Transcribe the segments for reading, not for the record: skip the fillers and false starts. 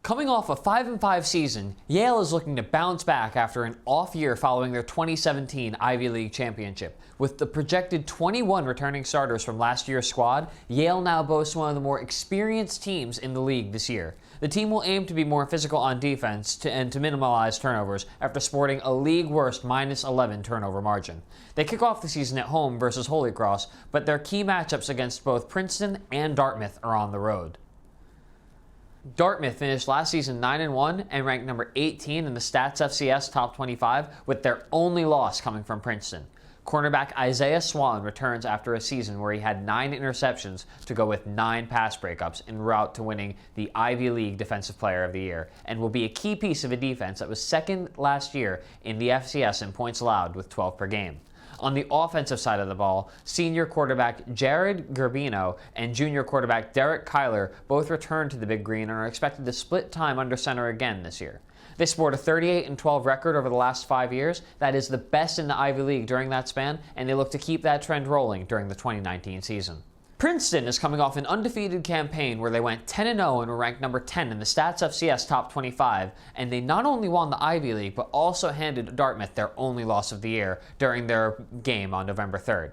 Coming off a 5-5 season, Yale is looking to bounce back after an off year following their 2017 Ivy League championship. With the projected 21 returning starters from last year's squad, Yale now boasts one of the more experienced teams in the league this year. The team will aim to be more physical on defense and to minimize turnovers after sporting a league-worst -11 turnover margin. They kick off the season at home versus Holy Cross, but their key matchups against both Princeton and Dartmouth are on the road. Dartmouth finished last season 9-1 and ranked number 18 in the Stats FCS Top 25, with their only loss coming from Princeton. Cornerback Isaiah Swan returns after a season where he had 9 interceptions to go with 9 pass breakups en route to winning the Ivy League Defensive Player of the Year, and will be a key piece of a defense that was second last year in the FCS in points allowed with 12 per game. On the offensive side of the ball, senior quarterback Jared Gerbino and junior quarterback Derek Kyler both returned to the Big Green and are expected to split time under center again this year. They sport a 38-12 record over the last 5 years. That is the best in the Ivy League during that span, and they look to keep that trend rolling during the 2019 season. Princeton is coming off an undefeated campaign where they went 10-0 and were ranked number 10 in the Stats FCS Top 25, and they not only won the Ivy League, but also handed Dartmouth their only loss of the year during their game on November 3rd.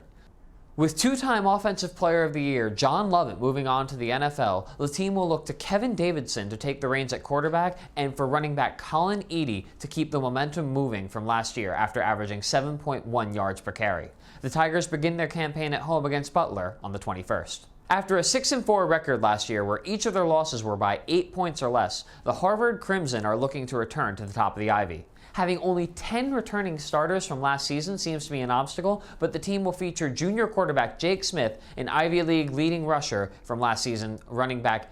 With two-time Offensive Player of the Year John Lovett moving on to the NFL, the team will look to Kevin Davidson to take the reins at quarterback and for running back Colin Eady to keep the momentum moving from last year after averaging 7.1 yards per carry. The Tigers begin their campaign at home against Butler on the 21st. After a 6-4 record last year where each of their losses were by 8 points or less, the Harvard Crimson are looking to return to the top of the Ivy. Having only 10 returning starters from last season seems to be an obstacle, but the team will feature junior quarterback Jake Smith, an Ivy League leading rusher from last season, running back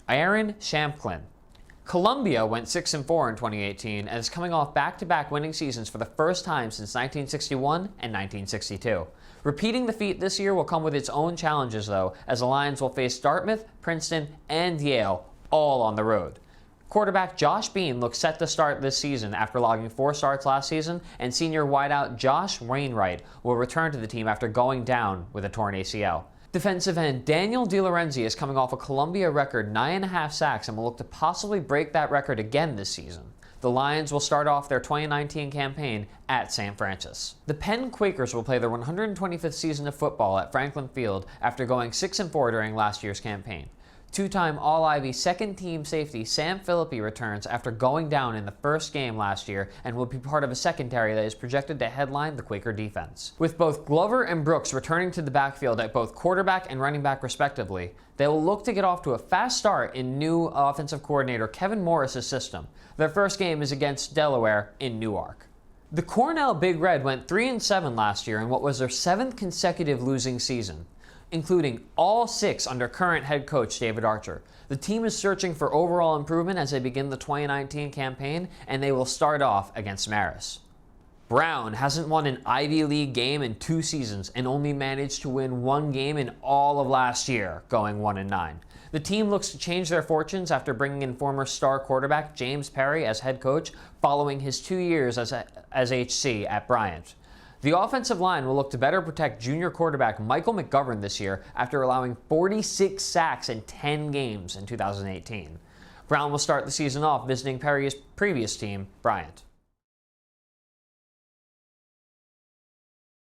Aaron Shamklin. Columbia went 6-4 in 2018 and is coming off back-to-back winning seasons for the first time since 1961 and 1962. Repeating the feat this year will come with its own challenges, though, as the Lions will face Dartmouth, Princeton, and Yale, all on the road. Quarterback Josh Bean looks set to start this season after logging 4 starts last season, and senior wideout Josh Wainwright will return to the team after going down with a torn ACL. Defensive end Daniel DeLorenzi is coming off a Columbia record 9.5 sacks and will look to possibly break that record again this season. The Lions will start off their 2019 campaign at St. Francis. The Penn Quakers will play their 125th season of football at Franklin Field after going 6-4 during last year's campaign. Two-time All-Ivy second-team safety Sam Philippi returns after going down in the first game last year and will be part of a secondary that is projected to headline the Quaker defense. With both Glover and Brooks returning to the backfield at both quarterback and running back respectively, they will look to get off to a fast start in new offensive coordinator Kevin Morris's system. Their first game is against Delaware in Newark. The Cornell Big Red went 3-7 last year in what was their 7th consecutive losing season, including all 6 under current head coach David Archer. The team is searching for overall improvement as they begin the 2019 campaign, and they will start off against Marist. Brown hasn't won an Ivy League game in 2 seasons and only managed to win 1 game in all of last year, going 1-9. The team looks to change their fortunes after bringing in former star quarterback James Perry as head coach following his 2 years as HC at Bryant. The offensive line will look to better protect junior quarterback Michael McGovern this year after allowing 46 sacks in 10 games in 2018. Brown will start the season off visiting Perry's previous team, Bryant.